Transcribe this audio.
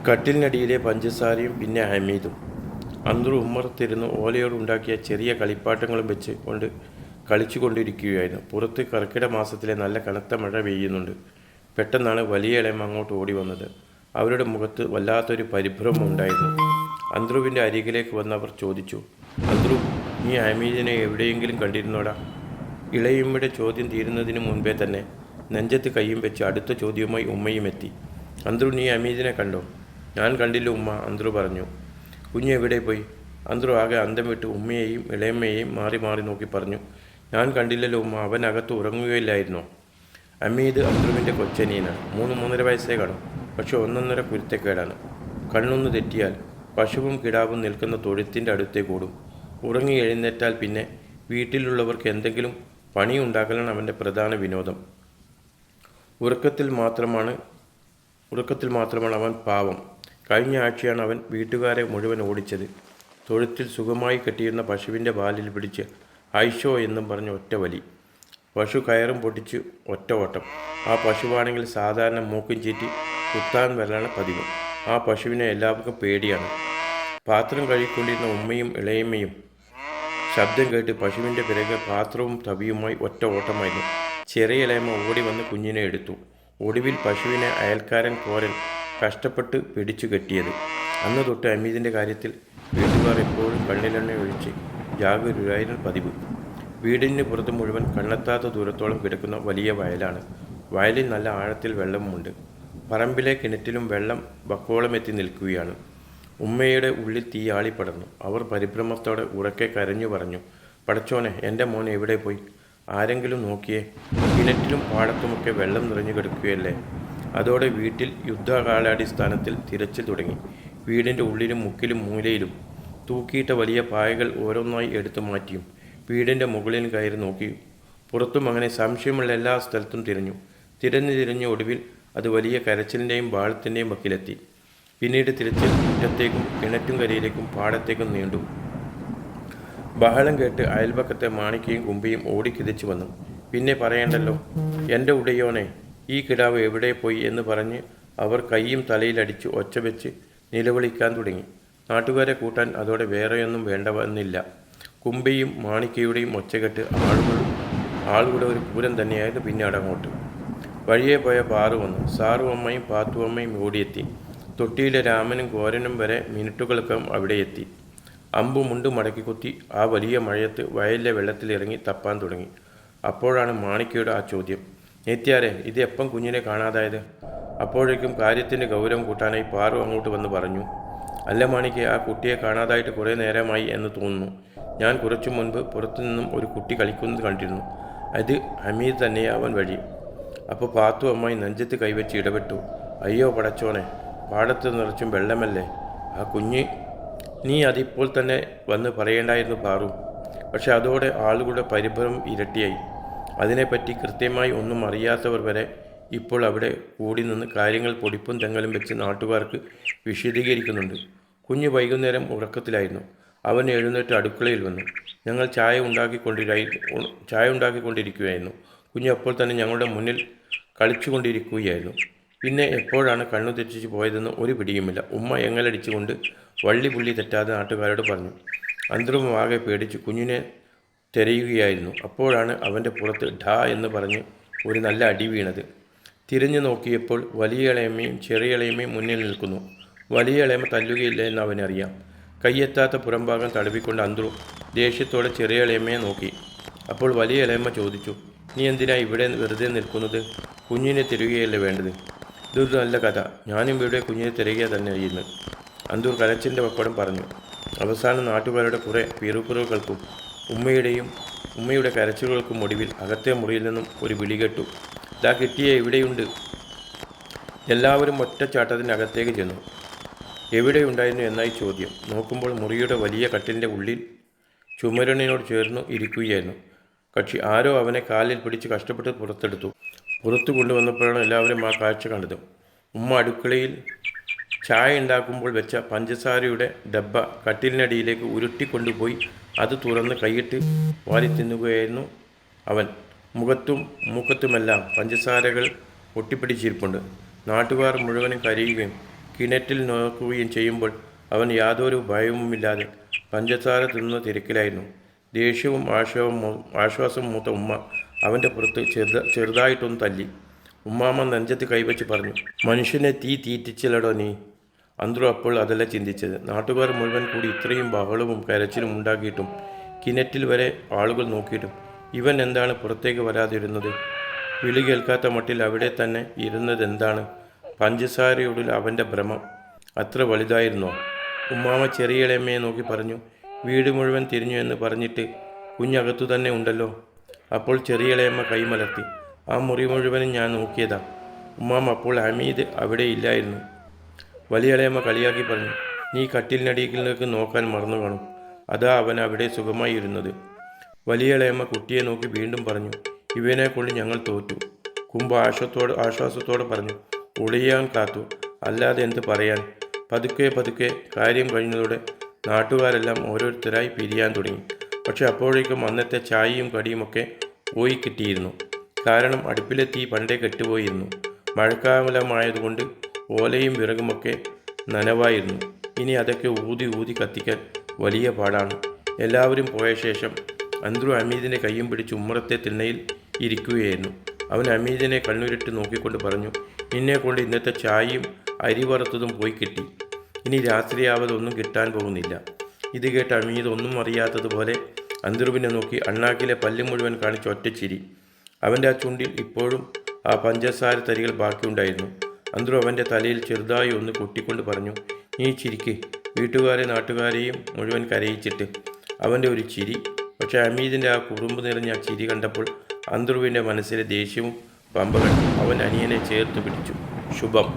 കട്ടിലിനടിയിലെ പഞ്ചസാരയും പിന്നെ ഹമീദും. അന്തറു ഉമ്മറത്തിരുന്ന് ഓലയോടുണ്ടാക്കിയ ചെറിയ കളിപ്പാട്ടങ്ങളും വെച്ച് കൊണ്ട് കളിച്ചു കൊണ്ടിരിക്കുകയായിരുന്നു. പുറത്ത് കർക്കിടക മാസത്തിലെ നല്ല കനത്ത മഴ പെയ്യുന്നുണ്ട്. പെട്ടെന്നാണ് വലിയ ഇളയം അങ്ങോട്ട് ഓടി വന്നത്. അവരുടെ മുഖത്ത് വല്ലാത്തൊരു പരിഭ്രമം ഉണ്ടായിരുന്നു. അന്തറുവിൻ്റെ അരികിലേക്ക് വന്ന് അവർ ചോദിച്ചു, "അന്തറു, നീ ഹമീദിനെ എവിടെയെങ്കിലും കണ്ടിരുന്നോടാ?" ഇളയമ്മയുടെ ചോദ്യം തീരുന്നതിന് മുൻപേ തന്നെ നെഞ്ചത്ത് കൈയും വെച്ച് അടുത്ത ചോദ്യവുമായി ഉമ്മയും എത്തി. "അന്തറു, നീ ഹമീദിനെ കണ്ടോ?" "ഞാൻ കണ്ടില്ല ഉമ്മ," അന്തറു പറഞ്ഞു. "കുഞ്ഞ് എവിടെ പോയി?" അന്തറു ആകെ അന്തം വിട്ട് ഉമ്മയെയും ഇളയമ്മയെയും മാറി മാറി നോക്കി പറഞ്ഞു. "ഞാൻ കണ്ടില്ലല്ലോ ഉമ്മ, അവൻ അകത്ത് ഉറങ്ങുകയില്ലായിരുന്നോ?" ഹമീദ് അന്തറുവിൻ്റെ കൊച്ചനിയനാണ്. 3-3.5 വയസ്സേ കാണും. പക്ഷെ ഒന്നൊന്നര കുരുത്തക്കേടാണ്. കണ്ണൊന്ന് തെറ്റിയാൽ പശുവും കിടാവും നിൽക്കുന്ന തൊഴുത്തിൻ്റെ അടുത്തേക്ക് ഓടും. ഉറങ്ങി എഴുന്നേറ്റാൽ പിന്നെ വീട്ടിലുള്ളവർക്ക് എന്തെങ്കിലും പണിയുണ്ടാക്കലാണ് അവൻ്റെ പ്രധാന വിനോദം. ഉറക്കത്തിൽ മാത്രമാണ് അവൻ പാവം. കഴിഞ്ഞ ആഴ്ചയാണ് അവൻ വീട്ടുകാരെ മുഴുവൻ ഓടിച്ചത്. തൊഴുത്തിൽ സുഖമായി കെട്ടിയിരുന്ന പശുവിൻ്റെ വാലിൽ പിടിച്ച് ഹൈഷോ എന്നും പറഞ്ഞ് ഒറ്റ വലി. പശു കയറും പൊട്ടിച്ച് ഒറ്റ ഓട്ടം. ആ പശുവാണെങ്കിൽ സാധാരണ മൂക്കും ചീറ്റി കുത്താൻ വരലാണ് പതിവ്. ആ പശുവിനെ എല്ലാവർക്കും പേടിയാണ്. പാത്രം കഴുകിക്കൊണ്ടിരുന്ന ഉമ്മയും ഇളയമ്മയും ശബ്ദം കേട്ട് പശുവിൻ്റെ പിറകെ പാത്രവും തവിയുമായി ഒറ്റ ഓട്ടമായിരുന്നു. ചെറിയ ഇളയമ്മ ഓടി വന്ന് കുഞ്ഞിനെ എടുത്തു. ഒടുവിൽ പശുവിനെ അയൽക്കാരൻ കോരൻ കഷ്ടപ്പെട്ട് പിടിച്ചു കെട്ടിയത്. അന്ന് തൊട്ട് ഹമീദിൻ്റെ കാര്യത്തിൽ വീട്ടുകാർ എപ്പോഴും കണ്ണിലെണ്ണ ഒഴിച്ച് ജാഗരൂകരായിരുന്നു പതിവ്. വീടിന് പുറത്ത് മുഴുവൻ കണ്ണെത്താത്ത ദൂരത്തോളം കിടക്കുന്ന വലിയ വയലാണ്. വയലിൽ നല്ല ആഴത്തിൽ വെള്ളമുണ്ട്. പറമ്പിലെ കിണറ്റിലും വെള്ളം വക്കോളം എത്തി നിൽക്കുകയാണ്. ഉമ്മയുടെ ഉള്ളിൽ തീ ആളിപ്പടർന്നു. അവർ പരിഭ്രമത്തോടെ ഉറക്കെ കരഞ്ഞു പറഞ്ഞു, "പടച്ചോനെ, എൻ്റെ മോൻ എവിടെ പോയി? ആരെങ്കിലും നോക്കിയേ, കിണറ്റിലും പാടത്തുമൊക്കെ വെള്ളം നിറഞ്ഞു കിടക്കുകയല്ലേ." അതോടെ വീട്ടിൽ യുദ്ധകാലാടിസ്ഥാനത്തിൽ തിരച്ചിൽ തുടങ്ങി. വീടിൻ്റെ ഉള്ളിലും മുക്കിലും മൂലയിലും തൂക്കിയിട്ട വലിയ പായകൾ ഓരോന്നായി എടുത്തു മാറ്റിയും വീടിൻ്റെ മുകളിൽ കയറി നോക്കിയും പുറത്തും അങ്ങനെ സംശയമുള്ള എല്ലാ സ്ഥലത്തും തിരഞ്ഞ് ഒടുവിൽ അത് വലിയ കരച്ചിലിൻ്റെയും ബാളത്തിൻ്റെയും വക്കിലെത്തി. പിന്നീട് തിരച്ചിൽ മുറ്റത്തേക്കും കിണറ്റും കരയിലേക്കും പാടത്തേക്കും നീണ്ടു. ബഹളം കേട്ട് അയൽപക്കത്തെ മാണിക്കയും കുമ്പിയും ഓടിക്കിതച്ചു വന്നു. പിന്നെ പറയണ്ടല്ലോ, "എൻ്റെ ഉടയോനെ, ഈ കിടാവ് എവിടെ പോയി?" എന്ന് പറഞ്ഞ് അവർ കൈയും തലയിലടിച്ച് ഒച്ച വെച്ച് നിലവിളിക്കാൻ തുടങ്ങി. നാട്ടുകാരെ കൂട്ടാൻ അതോടെ വേറെയൊന്നും വേണ്ട വന്നില്ല. കുമ്പിയും മാണിക്കയുടെയും ഒച്ചകെട്ട് ആളുകളുടെ ഒരു പൂരം തന്നെയായിരുന്നു. പിന്നീട് അങ്ങോട്ട് വഴിയെ പോയ പാറു വന്നു. സാറും അമ്മയും പാത്തുവമ്മയും ഓടിയെത്തി. തൊട്ടിയിലെ രാമനും കോരനും വരെ മിനിറ്റുകൾക്കകം അവിടെ എത്തി. അമ്പു മുണ്ട് മടക്കി കുത്തി ആ വലിയ മഴയത്ത് വയലിലെ വെള്ളത്തിലിറങ്ങി തപ്പാൻ തുടങ്ങി. അപ്പോഴാണ് മാണിക്കയുടെ ആ ചോദ്യം, "നേത്യാരെ, ഇത് എപ്പം കുഞ്ഞിനെ കാണാതായത്?" അപ്പോഴേക്കും കാര്യത്തിൻ്റെ ഗൗരവം കൂട്ടാനായി പാറു അങ്ങോട്ട് വന്ന് പറഞ്ഞു, "അല്ല മാണിക്ക്, ആ കുട്ടിയെ കാണാതായിട്ട് കുറേ നേരമായി എന്ന് തോന്നുന്നു. ഞാൻ കുറച്ചു മുൻപ് പുറത്തുനിന്നും ഒരു കുട്ടി കളിക്കുന്നത് കണ്ടിരുന്നു. അത് ഹമീദ് തന്നെയാവാൻ വഴി." അപ്പോൾ പാത്തു അമ്മായി നെഞ്ചത്ത് കൈവച്ച് ഇടപെട്ടു, "അയ്യോ പടച്ചോനെ, പാടത്ത് നിറച്ചും വെള്ളമല്ലേ, ആ കുഞ്ഞ്." "നീ അതിപ്പോൾ തന്നെ വന്ന് പറയേണ്ടായിരുന്നു പാറു." പക്ഷെ അതോടെ ആളുകളുടെ പരിഭ്രമം ഇരട്ടിയായി. അതിനെപ്പറ്റി കൃത്യമായി ഒന്നും അറിയാത്തവർ വരെ ഇപ്പോൾ അവിടെ കൂടി നിന്ന് കാര്യങ്ങൾ പൊടിപ്പും തെങ്ങലും വെച്ച് നാട്ടുകാർക്ക് വിശദീകരിക്കുന്നുണ്ട്. കുഞ്ഞ് വൈകുന്നേരം ഉറക്കത്തിലായിരുന്നു. അവൻ എഴുന്നേറ്റ് അടുക്കളയിൽ വന്നു. ഞങ്ങൾ ചായ ഉണ്ടാക്കിക്കൊണ്ടിരിക്കുകയായിരുന്നു. കുഞ്ഞ് അപ്പോൾ തന്നെ ഞങ്ങളുടെ മുന്നിൽ കളിച്ചുകൊണ്ടിരിക്കുകയായിരുന്നു. പിന്നെ എപ്പോഴാണ് കണ്ണു തെറ്റിച്ച് പോയതെന്ന് ഒരു പിടിയുമില്ല. ഉമ്മ എങ്ങലടിച്ചുകൊണ്ട് വള്ളി പുള്ളി തെറ്റാതെ നാട്ടുകാരോട് പറഞ്ഞു. അന്തറും ആകെ പേടിച്ച് കുഞ്ഞിനെ തിരയുകയായിരുന്നു. അപ്പോഴാണ് അവൻ്റെ പുറത്ത് ഢാ എന്ന് പറഞ്ഞ് ഒരു നല്ല അടി വീണത്. തിരിഞ്ഞു നോക്കിയപ്പോൾ വലിയ ഇളയമ്മയും ചെറിയ ഇളയമ്മയും മുന്നിൽ നിൽക്കുന്നു. വലിയ ഇളയമ്മ തല്ലുകയില്ല എന്ന് അവനറിയാം. കയ്യെത്താത്ത പുറംഭാഗം തടവിക്കൊണ്ട് അന്തറു ദേഷ്യത്തോടെ ചെറിയ ഇളയമ്മയെ നോക്കി. അപ്പോൾ വലിയ ഇളയമ്മ ചോദിച്ചു, "നീ എന്തിനാ ഇവിടെ വെറുതെ നിൽക്കുന്നത്? കുഞ്ഞിനെ തിരയുകയല്ലേ വേണ്ടത്?" "ഇതൊരു നല്ല കഥ. ഞാനും ഇവിടെ കുഞ്ഞിനെ തിരയുക തന്നെ ചെയ്യുന്നു," അന്തൂർ കരച്ചിൻ്റെ വക്കോടം പറഞ്ഞു. അവസാനം നാട്ടുകാരുടെ കുറേ പിറുപിറുകൾക്കും ഉമ്മയുടെ കരച്ചിലുകൾക്കും ഒടുവിൽ അകത്തെ മുറിയിൽ നിന്നും ഒരു വിളി കേട്ടു, "ദാ കിട്ടിയേ, ഇവിടെയുണ്ട്." എല്ലാവരും ഒറ്റച്ചാട്ടത്തിനകത്തേക്ക് ചെന്നു. എവിടെയുണ്ടായിരുന്നു എന്നായി ചോദ്യം. നോക്കുമ്പോൾ മുറിയുടെ വലിയ കട്ടിലിൻ്റെ ഉള്ളിൽ ചുമരിനോട് ചേർന്നു ഇരിക്കുകയായിരുന്നു കക്ഷി. ആരോ അവനെ കാലിൽ പിടിച്ച് കഷ്ടപ്പെട്ട് പുറത്തു കൊണ്ടുവന്നപ്പോഴാണ് എല്ലാവരും ആ കാഴ്ച കണ്ടത്. ഉമ്മ അടുക്കളയിൽ ചായ ഉണ്ടാക്കുമ്പോൾ വെച്ച പഞ്ചസാരയുടെ ഡബ്ബ കട്ടിലിനടിയിലേക്ക് ഉരുട്ടിക്കൊണ്ടുപോയി അത് തുറന്ന് കൈയിട്ട് വാരി തിന്നുകയായിരുന്നു അവൻ. മുഖത്തും മൂക്കത്തുമെല്ലാം പഞ്ചസാരകൾ ഒട്ടിപ്പിടിച്ചിരിപ്പുണ്ട്. നാട്ടുകാർ മുഴുവനും കരയുകയും കിണറ്റിൽ നോക്കുകയും ചെയ്യുമ്പോൾ അവൻ യാതൊരു ഭയവുമില്ലാതെ പഞ്ചസാര തിന്നുന്ന തിരക്കിലായിരുന്നു. ദേഷ്യവും ആശ്വാസവും മൂത്ത ഉമ്മ അവൻ്റെ പുറത്ത് ചെറുതായിട്ടൊന്ന് തല്ലി. ഉമ്മാമ്മ നെഞ്ചത്ത് കൈവച്ച് പറഞ്ഞു, മനുഷ്യനെ തീറ്റിച്ചില്ലടോ നീ. അന്ത്രു അപ്പോൾ അതല്ല ചിന്തിച്ചത്. നാട്ടുകാർ മുഴുവൻ കൂടി ഇത്രയും ബഹളവും കരച്ചിലും ഉണ്ടാക്കിയിട്ടും കിണറ്റിൽ വരെ ആളുകൾ നോക്കിയിട്ടും ഇവൻ എന്താണ് പുറത്തേക്ക് വരാതിരുന്നത്? വിളി കേൾക്കാത്ത മട്ടിൽ അവിടെ തന്നെ ഇരുന്നതെന്താണ്? പഞ്ചസാരയോടുള്ള അവൻ്റെ ഭ്രമം അത്ര വലുതായിരുന്നോ? ഉമ്മാമ ചെറിയ ഇളയമ്മയെ നോക്കി പറഞ്ഞു, വീട് മുഴുവൻ തിരിഞ്ഞു എന്ന് പറഞ്ഞിട്ട് കുഞ്ഞകത്തു തന്നെ ഉണ്ടല്ലോ. അപ്പോൾ ചെറിയ ഇളയമ്മ കൈമലർത്തി, ആ മുറി മുഴുവനും ഞാൻ നോക്കിയതാ ഉമ്മാമ. അപ്പോൾ ഹമീദ് അവിടെ ഇല്ലായിരുന്നു. വലിയ ഇളയമ്മ കളിയാക്കി പറഞ്ഞു, നീ കട്ടിലിനടിയിലേക്ക് നോക്കാൻ മറന്നു കാണും. അതാ അവൻ അവിടെ സുഖമായി ഇരുന്നത്. വലിയ ഇളയമ്മ കുട്ടിയെ നോക്കി വീണ്ടും പറഞ്ഞു, ഇവനെ കൊണ്ട് ഞങ്ങൾ തോറ്റു. കുമ്പ ആശ്വാസത്തോടെ പറഞ്ഞു, ഒളിയാൻ കാത്തു, അല്ലാതെ എന്ത് പറയാൻ. പതുക്കെ കാര്യം കഴിഞ്ഞതോടെ നാട്ടുകാരെല്ലാം ഓരോരുത്തരായി പിരിയാൻ തുടങ്ങി. പക്ഷെ അപ്പോഴേക്കും അന്നത്തെ ചായയും കടിയുമൊക്കെ പോയി കിട്ടിയിരുന്നു. കാരണം അടുപ്പിലെ തീ പണ്ടേ കെട്ടുപോയിരുന്നു. മഴക്കാലമായതുകൊണ്ട് ഓലയും വിറകുമൊക്കെ നനവായിരുന്നു. ഇനി അതൊക്കെ ഊതി കത്തിക്കാൻ വലിയ പാടാണ്. എല്ലാവരും പോയ ശേഷം അന്ത്രു ഹമീദിൻ്റെ കയ്യും പിടിച്ച് ഉമ്മറത്തെ തിണ്ണയിൽ ഇരിക്കുകയായിരുന്നു. അവൻ ഹമീദിനെ കണ്ണുരുട്ട് നോക്കിക്കൊണ്ട് പറഞ്ഞു, നിന്നെക്കൊണ്ട് ഇന്നത്തെ ചായയും അരി വറുത്തതും പോയി കിട്ടി. ഇനി രാത്രിയാവാതെ ഒന്നും കിട്ടാൻ പോകുന്നില്ല. ഇത് കേട്ട് ഹമീദ് ഒന്നും അറിയാത്തതുപോലെ അന്ത്രുവിനെ നോക്കി അണ്ണാക്കിലെ പല്ല് മുഴുവൻ കാണിച്ച് ഒറ്റച്ചിരി. അവൻ്റെ ആ ചുണ്ടിൽ ഇപ്പോഴും ആ പഞ്ചസാര തരികൾ ബാക്കിയുണ്ടായിരുന്നു. അന്ത്രു അവൻ്റെ തലയിൽ ചെറുതായി ഒന്ന് കൊട്ടിക്കൊണ്ട് പറഞ്ഞു, നീ ചിരിക്ക്. നാട്ടുകാരെയും മുഴുവൻ കരയിച്ചിട്ട്. അവൻ്റെ ഒരു ചിരി. പക്ഷേ ഹമീദിൻ്റെ ആ കുറുമ്പ് നിറഞ്ഞ ആ ചിരി കണ്ടപ്പോൾ അന്ത്രുവിൻ്റെ മനസ്സിലെ ദേഷ്യവും പമ്പ കണ്ടു. അവൻ അനിയനെ ചേർത്ത് പിടിച്ചു. ശുഭം.